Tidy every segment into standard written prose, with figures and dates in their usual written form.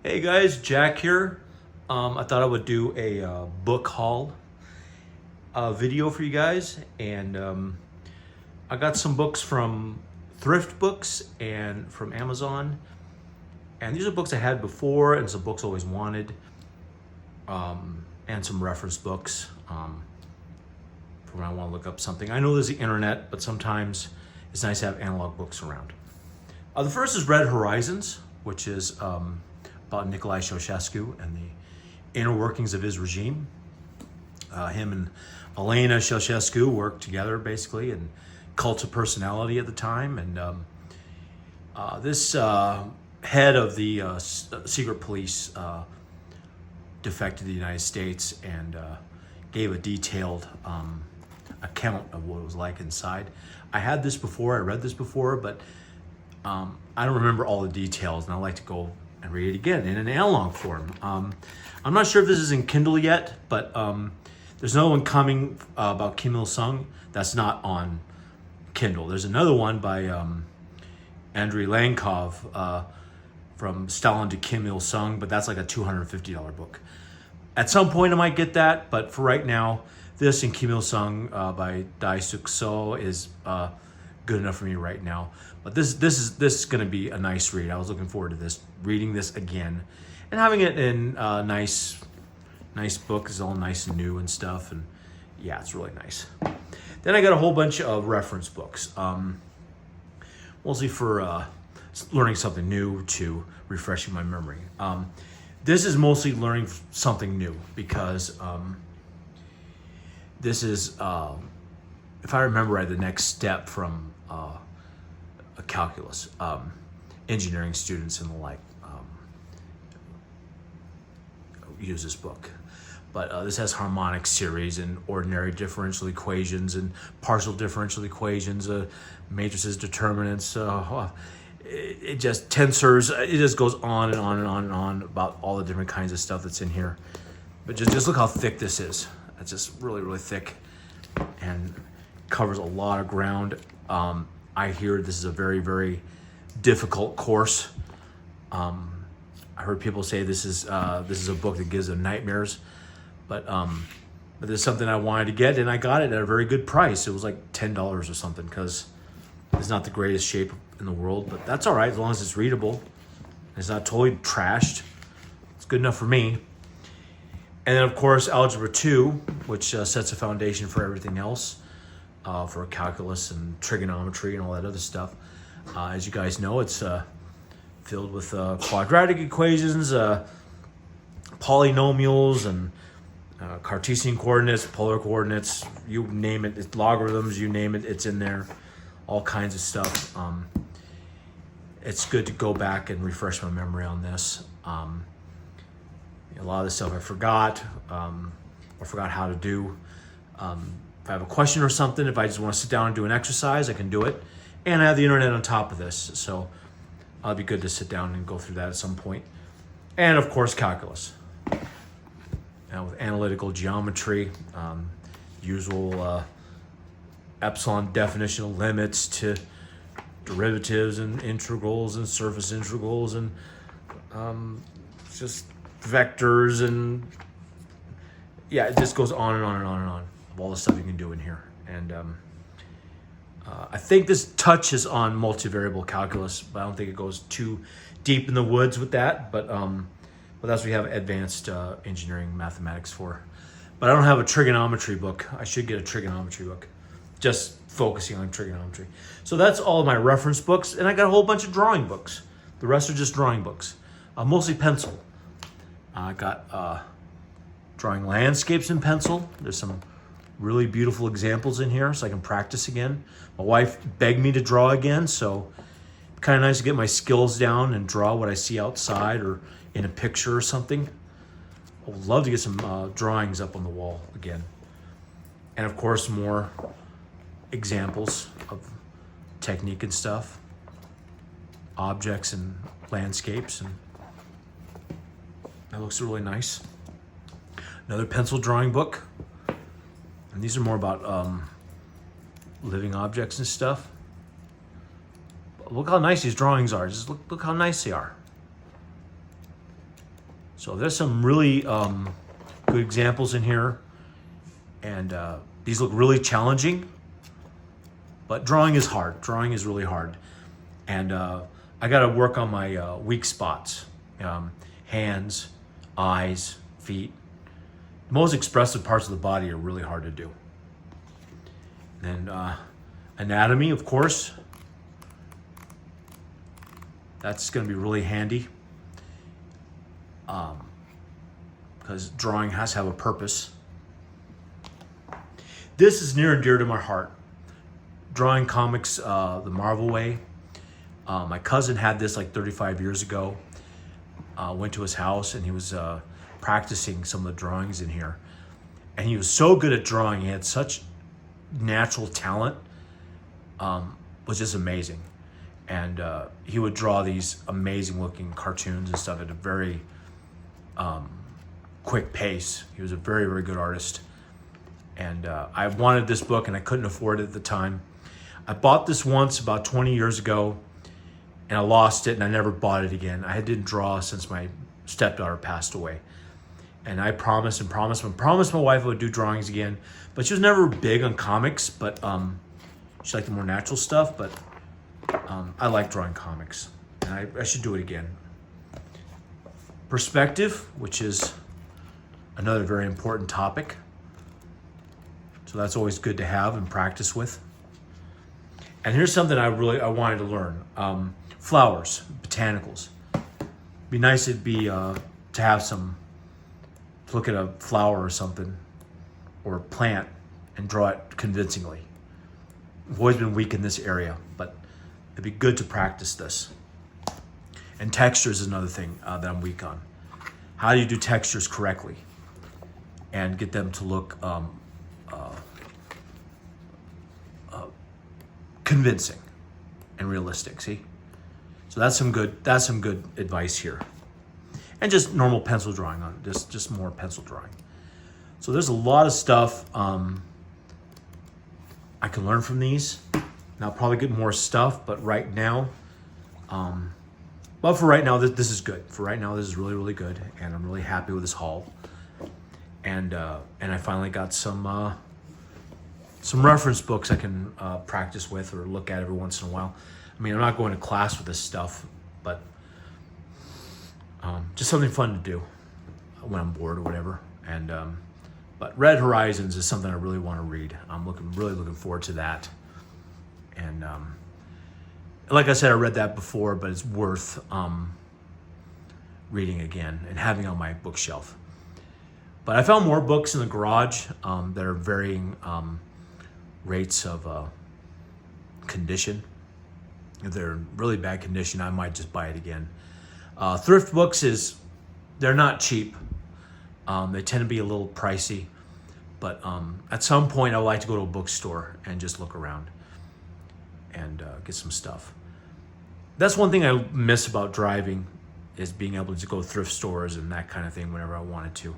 Hey guys, Jack here. I thought I would do a book haul video for you guys, and I got some books from Thrift Books and from Amazon, and these are books I had before and some books I always wanted, and some reference books for when I want to look up something. I know there's the internet, but sometimes it's nice to have analog books around. The first is Red Horizons, which is about Nicolae Ceausescu and the inner workings of his regime. Him and Elena Ceausescu worked together basically in Cult of Personality at the time. And this head of the secret police defected to the United States and gave a detailed account of what it was like inside. I had this before, I read this before, but I don't remember all the details, and I like to go and read it again in an analog form. I'm not sure if this is in Kindle yet, but there's another one coming about Kim Il Sung that's not on Kindle. There's another one by Andrei Lankov from Stalin to Kim Il Sung, but that's like a $250 book. At some point I might get that, but for right now, this and Kim Il Sung by Dai Suk So is good enough for me right now. But this is going to be a nice read. I was looking forward to this, reading this again, and having it in a nice book. It's all nice and new and stuff, and yeah, it's really nice. Then I got a whole bunch of reference books, mostly for learning something new to refreshing my memory. This is mostly learning something new because this is, if I remember right, the next step from a calculus. Engineering students and the like use this book. But this has harmonic series and ordinary differential equations and partial differential equations, matrices, determinants, it just tensors. It just goes on and on and on and on about all the different kinds of stuff that's in here. But just look how thick this is. It's just really, really thick and covers a lot of ground. I hear this is a very, very difficult course. I heard people say this is a book that gives them nightmares, but this is something I wanted to get, and I got it at a very good price. It was like $10 or something, because it's not the greatest shape in the world, but that's all right as long as it's readable. It's not totally trashed. It's good enough for me. And then, of course, Algebra 2, which sets a foundation for everything else, for calculus and trigonometry and all that other stuff. As you guys know, it's filled with quadratic equations, polynomials, and Cartesian coordinates, polar coordinates, you name it. It's logarithms, you name it, it's in there. All kinds of stuff. It's good to go back and refresh my memory on this. A lot of the stuff I forgot, or forgot how to do. If I have a question or something, if I just want to sit down and do an exercise, I can do it. And I have the internet on top of this, so it'll be good to sit down and go through that at some point. And of course, calculus. With analytical geometry, usual epsilon definitional limits to derivatives and integrals and surface integrals and just vectors, and yeah, it just goes on and on and on and on of all the stuff you can do in here. And I think this touches on multivariable calculus, but I don't think it goes too deep in the woods with that. But that's what we have advanced engineering mathematics for. But I don't have a trigonometry book. I should get a trigonometry book, just focusing on trigonometry. So that's all of my reference books, and I got a whole bunch of drawing books. The rest are just drawing books, mostly pencil. I got drawing landscapes in pencil. There's some really beautiful examples in here, so I can practice again. My wife begged me to draw again, so kind of nice to get my skills down and draw what I see outside or in a picture or something. I would love to get some drawings up on the wall again. And of course, more examples of technique and stuff, objects and landscapes, and that looks really nice. Another pencil drawing book, and these are more about living objects and stuff. But look how nice these drawings are. Just look how nice they are. So there's some really good examples in here. And these look really challenging. But drawing is hard. Drawing is really hard. And I got to work on my weak spots. Hands, eyes, feet. The most expressive parts of the body are really hard to do. And anatomy, of course. That's going to be really handy. Because drawing has to have a purpose. This is near and dear to my heart. Drawing comics the Marvel way. My cousin had this like 35 years ago. Went to his house and he was practicing some of the drawings in here. And he was so good at drawing. He had such natural talent. Was just amazing. And he would draw these amazing looking cartoons and stuff at a very quick pace. He was a very, very good artist. And I wanted this book and I couldn't afford it at the time. I bought this once about 20 years ago and I lost it and I never bought it again. I didn't draw since my stepdaughter passed away. And I promised my wife I would do drawings again. But she was never big on comics, but she liked the more natural stuff. But I like drawing comics and I should do it again. Perspective, which is another very important topic. So that's always good to have and practice with. And here's something I wanted to learn. Flowers, botanicals. Be nice to have some, to look at a flower or something, or a plant, and draw it convincingly. I've always been weak in this area, but it'd be good to practice this. And textures is another thing that I'm weak on. How do you do textures correctly and get them to look convincing and realistic? See, so that's some good advice here. And just normal pencil drawing on it, just more pencil drawing. So there's a lot of stuff I can learn from these. And I'll probably get more stuff, but right now, for right now, this is good. For right now, this is really, really good, and I'm really happy with this haul. And I finally got some reference books I can practice with or look at every once in a while. I mean, I'm not going to class with this stuff, but just something fun to do when I'm bored or whatever. And but Red Horizons is something I really want to read. I'm really looking forward to that. And like I said, I read that before, but it's worth reading again and having on my bookshelf. But I found more books in the garage that are varying rates of condition. If they're in really bad condition, I might just buy it again. Thrift books they're not cheap. They tend to be a little pricey, but at some point I would like to go to a bookstore and just look around and get some stuff. That's one thing I miss about driving, is being able to go to thrift stores and that kind of thing whenever I wanted to.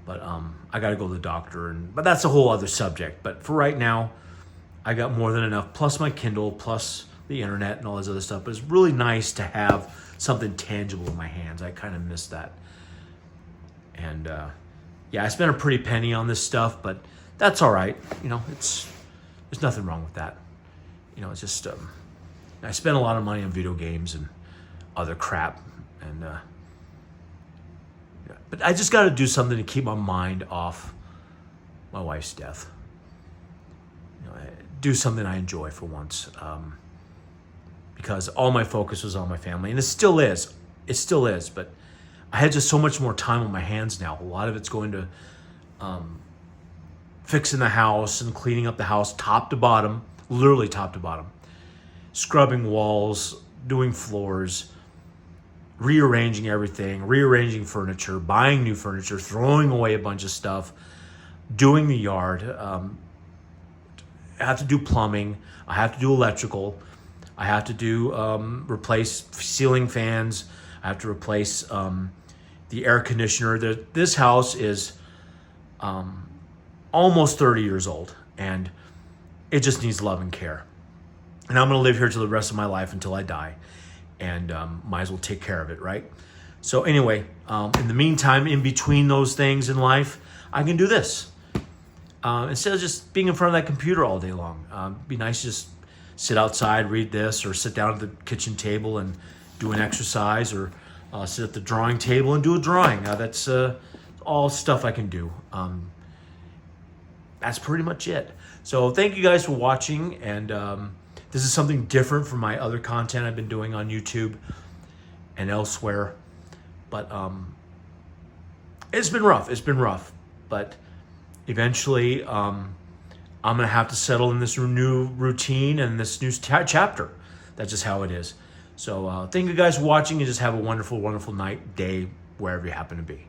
But I got to go to the doctor, but that's a whole other subject. But for right now, I got more than enough, plus my Kindle, plus the internet and all this other stuff. But it's really nice to have something tangible in my hands. I kind of miss that. And I spent a pretty penny on this stuff, but that's all right. There's nothing wrong with that. It's just I spent a lot of money on video games and other crap, and but I just got to do something to keep my mind off my wife's death. Do something I enjoy for once, because all my focus was on my family, and it still is. But I had just so much more time on my hands now. A lot of it's going to fixing the house and cleaning up the house, top to bottom, literally top to bottom, scrubbing walls, doing floors, rearranging everything, rearranging furniture, buying new furniture, throwing away a bunch of stuff, doing the yard. I have to do plumbing. I have to do electrical. I have to do replace ceiling fans. I have to replace the air conditioner. This house is almost 30 years old, and it just needs love and care. And I'm going to live here till the rest of my life until I die, and might as well take care of it, right? So anyway, in the meantime, in between those things in life, I can do this. Instead of just being in front of that computer all day long. It'd be nice to just sit outside, read this, or sit down at the kitchen table and do an exercise, or sit at the drawing table and do a drawing. That's all stuff I can do. That's pretty much it. So thank you guys for watching, and this is something different from my other content I've been doing on YouTube and elsewhere. But it's been rough. It's been rough. But eventually, I'm going to have to settle in this new routine and this new chapter. That's just how it is. So thank you guys for watching, and just have a wonderful, wonderful night, day, wherever you happen to be.